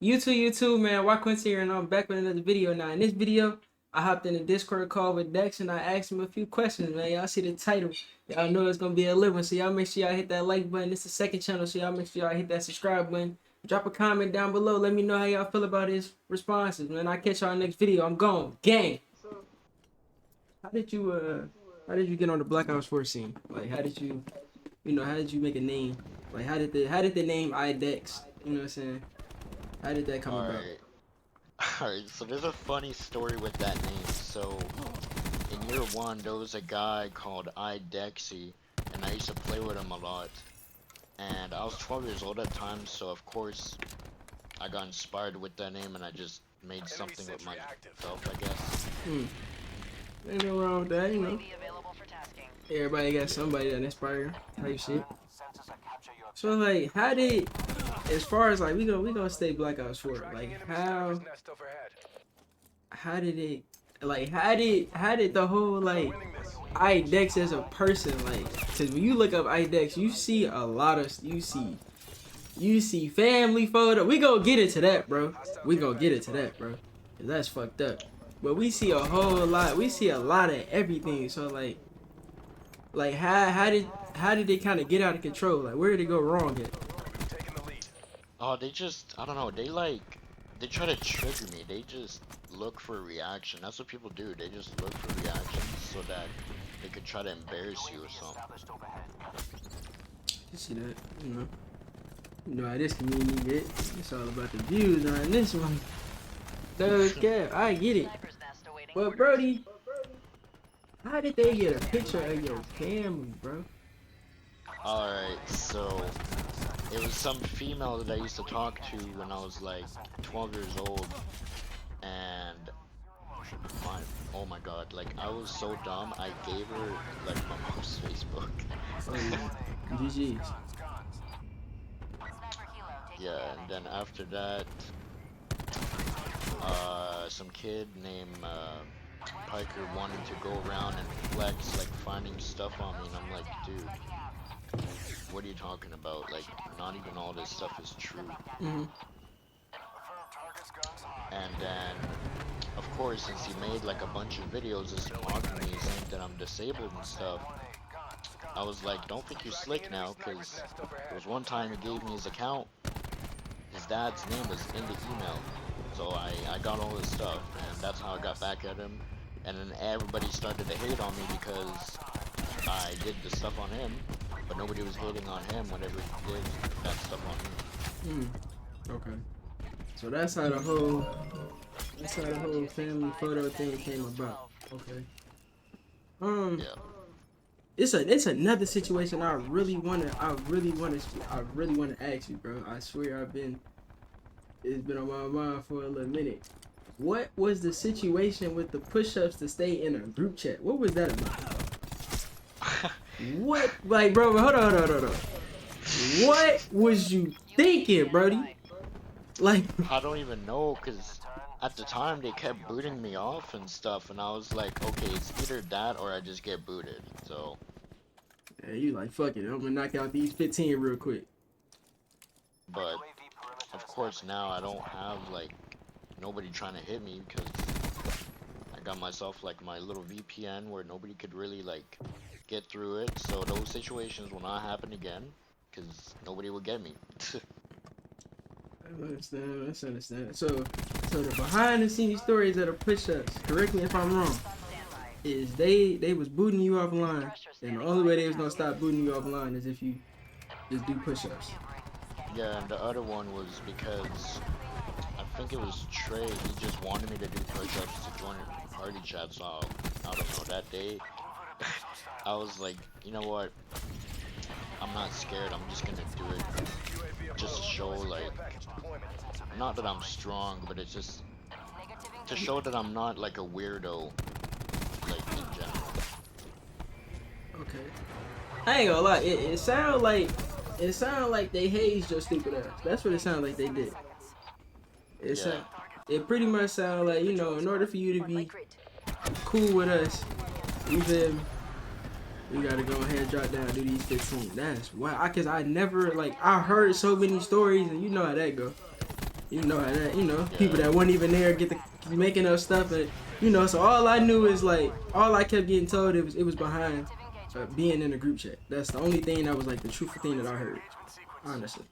YouTube, man. Why Quincy here, and I'm back with another video. Now, in this video, I hopped in a Discord call with Dex, and I asked him a few questions, man. Y'all see the title. Y'all know it's going to be a lit one, so y'all make sure y'all hit that like button. This is the second channel, so y'all make sure y'all hit that subscribe button. Drop a comment down below. Let me know how y'all feel about his responses, man. I'll catch y'all next video. I'm gone. Gang. How did you get on the Black Ops 4 scene? Like, how did you, how did you make a name? Like, how did the name Idex, you know what I'm saying? How did that come about? Alright, so there's a funny story with that name. So, in year one, there was a guy called Idexy, and I used to play with him a lot. And I was 12 years old at the time, so of course, I got inspired with that name, and I just made something with myself, I guess. Ain't no wrong with that, you know. Everybody got somebody that inspire type shit. So, like, how did, as far as like we gonna stay Black Ops 4, like how did it, like how did the whole like Idex as a person, like, because when you look up Idex, you see a lot of you see family photo. We gonna get into that, bro. We gonna get into that, bro. 'Cause that's fucked up. But we see a whole lot. We see a lot of everything. So like how did it kind of get out of control? Like, where did it go wrong at? Oh, I don't know, they try to trigger me. They just look for a reaction. That's what people do. They just look for reactions so that they could try to embarrass you or something. You see that, you know how this community get. It's all about the views on this one. Third cap, I get it. But Brody, how did they get a picture of your family, bro? Alright, so it was some female that I used to talk to when I was like 12 years old, and oh my god, like I was so dumb, I gave her like my mom's Facebook. GG's. Yeah, and then after that, some kid named Piker wanted to go around and flex, like finding stuff on me, and I'm like, dude, what are you talking about? Like, not even all this stuff is true. And then, of course, since he made like a bunch of videos just mocking me, saying that I'm disabled and stuff, I was like, don't think you're slick now, because there was one time he gave me his account, his dad's name was in the email, so I got all his stuff, and that's how I got back at him. And then everybody started to hate on me because I did the stuff on him, but nobody was hating on him whenever he did that stuff on me. Okay. So that's how the whole family photo thing came about. Okay. Yeah. It's another situation I really wanna ask you, bro. I swear it's been on my mind for a little minute. What was the situation with the push-ups to stay in a group chat? What was that about? What, like, bro? Hold on. What was you thinking, Brody? Like, I don't even know, because at the time they kept booting me off and stuff, and I was like, okay, it's either that or I just get booted, so. yeah, you like, fuck it, I'm gonna knock out these 15 real quick. But, of course, now I don't have, like, nobody trying to hit me, because I got myself, like, my little VPN where nobody could really, like, get through it, so those situations will not happen again, because nobody will get me. I understand. So the behind the scenes stories of the push-ups, correct me if I'm wrong, is they was booting you offline, and the only way they was gonna stop booting you offline is if you just do push-ups. Yeah, and the other one was because I think it was Trey, he just wanted me to do push-ups to join a party chat, so I don't know, that day, I was like, you know what, I'm not scared, I'm just gonna do it, just to show, like, not that I'm strong, but it's just to show that I'm not like a weirdo, like, in general. Okay. I ain't gonna lie, it sound like they hazed your stupid ass. That's what it sounded like they did. It pretty much sound like, in order for you to be cool with us, you feel me? We gotta go ahead and drop down and do these 15. That's why, cause I never, like, I heard so many stories, and you know how that go. You know how that, people Yeah. that weren't even there get the making up stuff, and so all I knew is like all I kept getting told it was behind being in a group chat. That's the only thing that was like the truthful thing that I heard, honestly.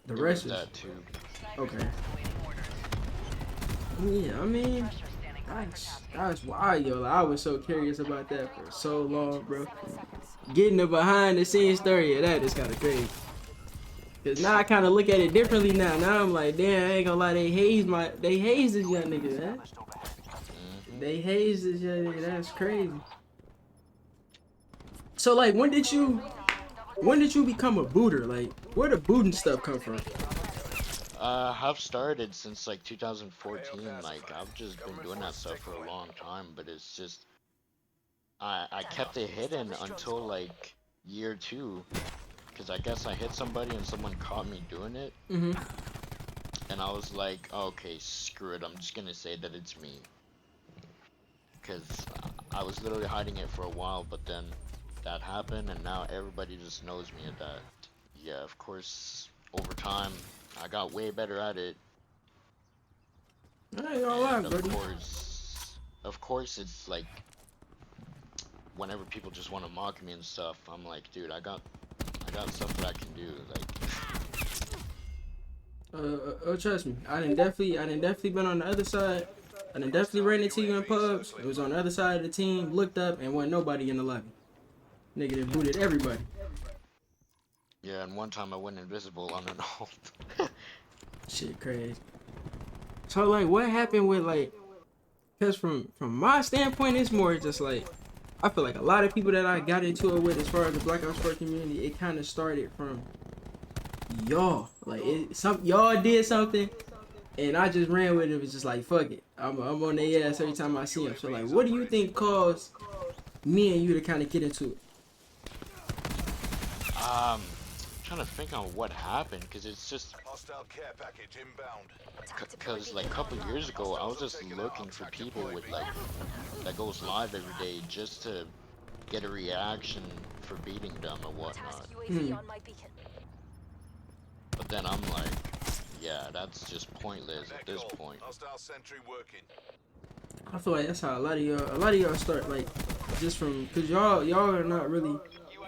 The It was rest is that too. okay. Yeah, I mean, that's why, yo. Like, I was so curious about that for so long, bro. Getting the behind the scenes story of that is kind of crazy. Cause now I kind of look at it differently now. Now I'm like, damn, I ain't gonna lie, they haze this young nigga, man. Hmm. They haze this young nigga. That's crazy. So like, when did you become a booter? Like, where the booting stuff come from? I've started since like 2014. Like I've just been doing that stuff for a long time, but it's just I kept it hidden until like year two, because I guess I hit somebody and someone caught me doing it, Mm-hmm. and I was like, okay, screw it, I'm just gonna say that it's me, because I was literally hiding it for a while, but then that happened, and now everybody just knows me at that. Yeah, of course, over time, I got way better at it, I ain't gonna lie, and buddy. of course, it's like whenever people just want to mock me and stuff, I'm like, dude, I got stuff that I can do. Oh, trust me. I done definitely been on the other side. I done definitely ran into you in pubs. It was on the other side of the team. Looked up and wasn't nobody in the lobby. Nigga that booted everybody. Yeah, and one time I went invisible on an ult. Shit, crazy. So like, what happened with like? Cause from my standpoint, it's more just like I feel like a lot of people that I got into it with, as far as the Black Ops 4 community, it kind of started from y'all. Like y'all did something, and I just ran with it. It was just like fuck it. I'm on their ass every time I see them. So like, what do you think caused me and you to kind of get into it? Trying to think on what happened, because it's just, because like a couple years ago, I was just looking for people with like that goes live every day just to get a reaction for beating them or whatnot. But then I'm like, yeah, that's just pointless at this point. I feel like that's how a lot of y'all start, like, just from, cause y'all are not really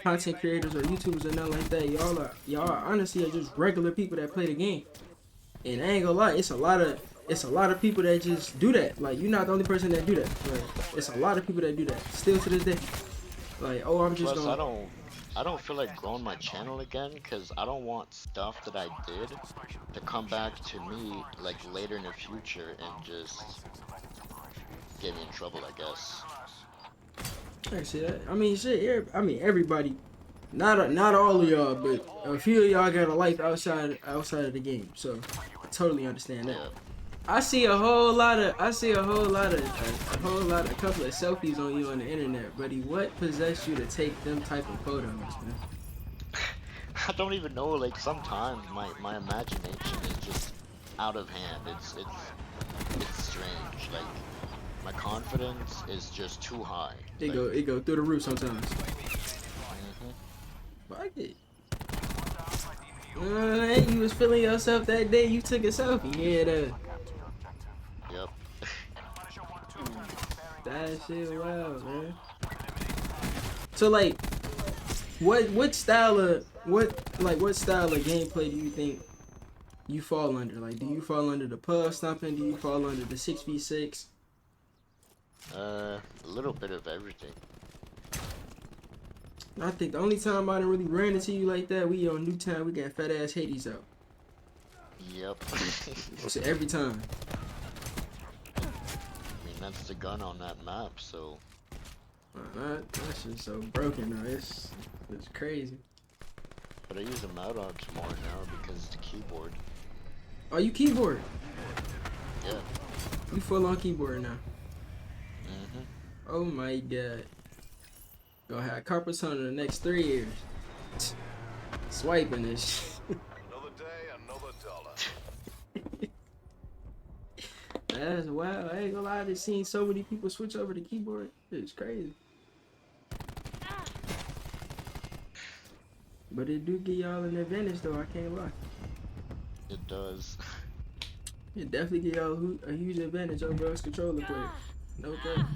content creators or YouTubers or nothing like that. Y'all are honestly are just regular people that play the game. And I ain't gonna lie, it's a lot of people that just do that. Like, you're not the only person that do that. Like, it's a lot of people that do that still to this day. Like, oh, I'm just Plus, gonna. I don't feel like growing my channel again, because I don't want stuff that I did to come back to me like later in the future and just get me in trouble, I guess. I see that. I mean, shit. Everybody. Not all of y'all, but a few of y'all got a life outside of the game. So I totally understand that. Yeah. I see a whole lot of a couple of selfies on you on the internet, buddy. What possessed you to take them type of photos, man? I don't even know, like sometimes my imagination is just out of hand. It's strange. Like my confidence is just too high. It Like, go through the roof sometimes. mhm. Fuck it. You was feeling yourself that day. You took a selfie. Yeah, Yep. that shit wild, man. So like, what style of gameplay do you think you fall under? Like, do you fall under the pub stomping? Do you fall under the 6v6? A little bit of everything. I think the only time I done really ran into you like that, we on Newtown, we got fat ass Hades out. Yep. So every time. I mean, that's the gun on that map, so That shit's so broken now. It's crazy. but I use the Maddox more now because it's the keyboard. Oh, you keyboard? Yeah. You full on keyboard now? Mhm. Oh my god. Gonna have carpal tunnel in the next 3 years. Swiping this. Another day, another dollar. That's wild. I ain't gonna lie, I just seen so many people switch over to keyboard. It's crazy. But it do give y'all an advantage though, I can't lie. It does. It definitely give y'all a huge advantage over us controller players. No cap.